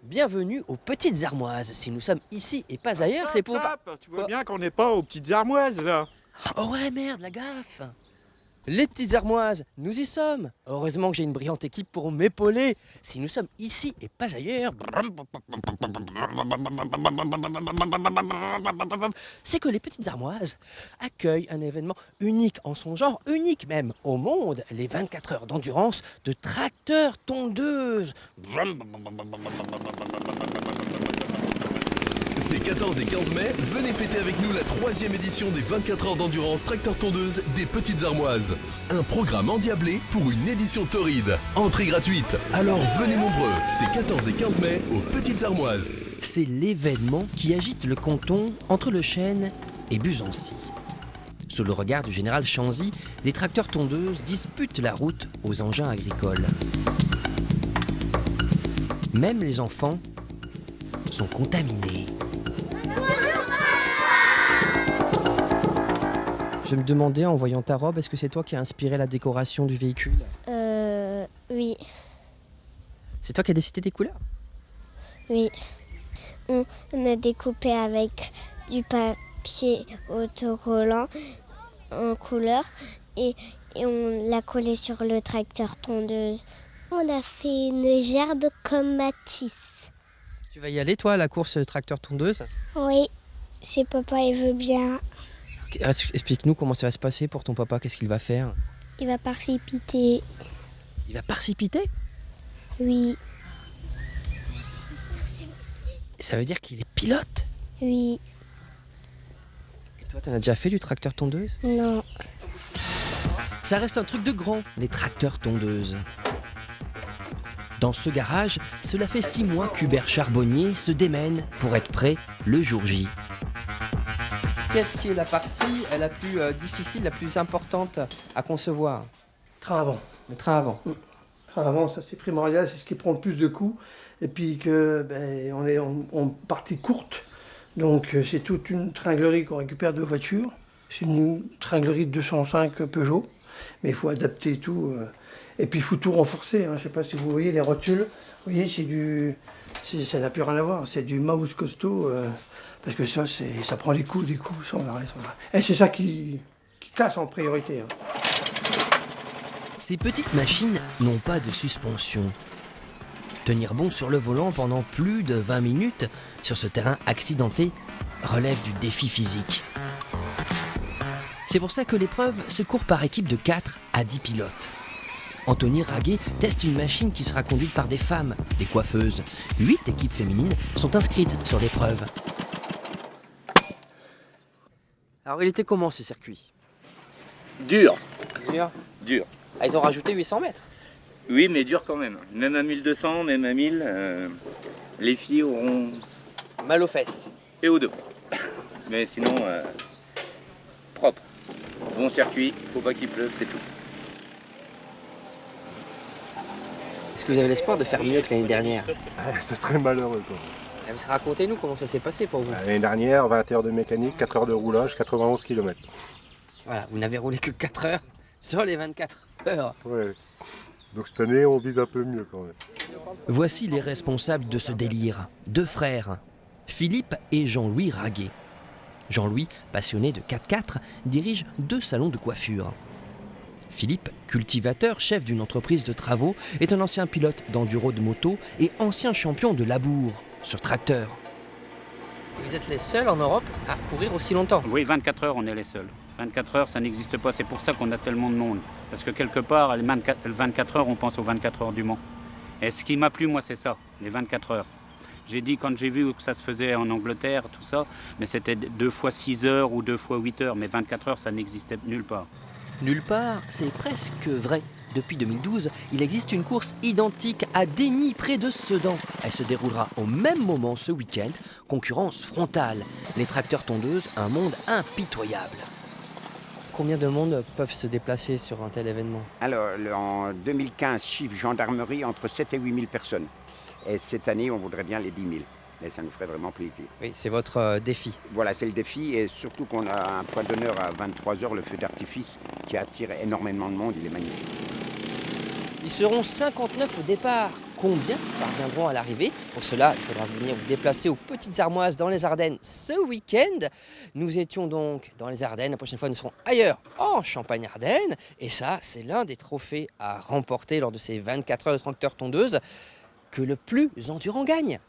Bienvenue aux Petites Armoises. Si nous sommes ici et pas ailleurs, c'est pour... Tu vois bien qu'on n'est pas aux Petites Armoises, là. Oh ouais, merde, la gaffe. Les Petites Armoises, nous y sommes. Heureusement que j'ai une brillante équipe pour m'épauler. Si nous sommes ici et pas ailleurs... C'est que les Petites Armoises accueillent un événement unique en son genre, unique même au monde, les 24 heures d'endurance de tracteurs tondeuses. Ces 14 et 15 mai, venez fêter avec nous la 3e édition des 24 heures d'endurance tracteur-tondeuse des Petites Armoises. Un programme endiablé pour une édition torride. Entrée gratuite. Alors venez nombreux, ces 14 et 15 mai aux Petites Armoises. C'est l'événement qui agite le canton entre Le Chêne et Buzancy. Sous le regard du général Chanzy, des tracteurs tondeuses disputent la route aux engins agricoles. Même les enfants sont contaminés. Je me demandais en voyant ta robe, est-ce que c'est toi qui as inspiré la décoration du véhicule? Oui, C'est toi qui as décidé des couleurs? oui. On a découpé avec du papier autocollant en couleur et on l'a collé sur le tracteur tondeuse. On a fait une gerbe comme Matisse. Tu vas y aller toi à la course tracteur tondeuse? Oui, si papa il veut bien, Explique-nous comment ça va se passer pour ton papa, qu'est-ce qu'il va faire? il va participer. Il va précipiter? Oui, Ça veut dire qu'il est pilote? oui, Et toi, t'en as déjà fait du tracteur tondeuse? non. Ça reste un truc de grand, les tracteurs tondeuses. Dans ce garage, cela fait 6 mois qu'Hubert Charbonnier se démène pour être prêt le jour J. Qu'est-ce qui est la partie la plus difficile, la plus importante à concevoir? Train avant. Le train avant. Train avant, ça c'est primordial, c'est ce qui prend le plus de coups. Et puis que on est en partie courte. Donc c'est toute une tringlerie qu'on récupère de voitures. C'est une tringlerie de 205 Peugeot. Mais il faut adapter tout. Et puis il faut tout renforcer. Hein. Je ne sais pas si vous voyez les rotules. Vous voyez, ça n'a plus rien à voir. C'est du mouse costaud. Parce que ça prend des coups, sans arrêt. Et c'est ça qui casse en priorité. Hein. Ces petites machines n'ont pas de suspension. Tenir bon sur le volant pendant plus de 20 minutes sur ce terrain accidenté relève du défi physique. C'est pour ça que l'épreuve se court par équipe de 4 à 10 pilotes. Anthony Raguet teste une machine qui sera conduite par des femmes, des coiffeuses. 8 équipes féminines sont inscrites sur l'épreuve. Alors il était comment ce circuit? Dur, Dur. dur. Ah, ils ont rajouté 800 mètres. Oui, mais dur quand même. Même à 1200, même à 1000, les filles auront... Mal aux fesses. Et au dos. Mais sinon, propre. Bon circuit, faut pas qu'il pleuve, c'est tout. Est-ce que vous avez l'espoir de faire mieux que l'année dernière? Ce serait malheureux quoi. Racontez-nous comment ça s'est passé pour vous. L'année dernière, 20 heures de mécanique, 4 heures de roulage, 91 km. Voilà, vous n'avez roulé que 4 heures sur les 24 heures. Ouais. Donc cette année, on vise un peu mieux quand même. Voici les responsables de ce délire. 2 frères, Philippe et Jean-Louis Raguet. Jean-Louis, passionné de 4x4, dirige 2 salons de coiffure. Philippe, cultivateur, chef d'une entreprise de travaux, est un ancien pilote d'enduro de moto et ancien champion de labour sur tracteur. Vous êtes les seuls en Europe à courir aussi longtemps? Oui, 24 heures, on est les seuls. 24 heures, ça n'existe pas. C'est pour ça qu'on a tellement de monde. Parce que quelque part, les 24 heures, on pense aux 24 heures du Mans. Et ce qui m'a plu, moi, c'est ça, les 24 heures. J'ai dit, quand j'ai vu que ça se faisait en Angleterre, tout ça, mais c'était 2 fois 6 heures ou 2 fois 8 heures. Mais 24 heures, ça n'existait nulle part. Nulle part, c'est presque vrai. Depuis 2012, il existe une course identique à Dény, près de Sedan. Elle se déroulera au même moment ce week-end. Concurrence frontale. Les tracteurs tondeuses, un monde impitoyable. Combien de monde peuvent se déplacer sur un tel événement? Alors, en 2015, chiffre gendarmerie, entre 7 et 8 000 personnes. Et cette année, on voudrait bien les 10 000. Et ça nous ferait vraiment plaisir. Oui, c'est votre défi. Voilà, c'est le défi. Et surtout qu'on a un point d'honneur à 23h, le feu d'artifice, qui attire énormément de monde. Il est magnifique. Ils seront 59 au départ. combien parviendront à l'arrivée. Pour cela, il faudra venir vous déplacer aux Petites Armoises dans les Ardennes ce week-end. Nous étions donc dans les Ardennes. La prochaine fois, nous serons ailleurs, en Champagne-Ardenne. Et ça, c'est l'un des trophées à remporter lors de ces 24 heures de tracteur tondeuse, que le plus endurant gagne.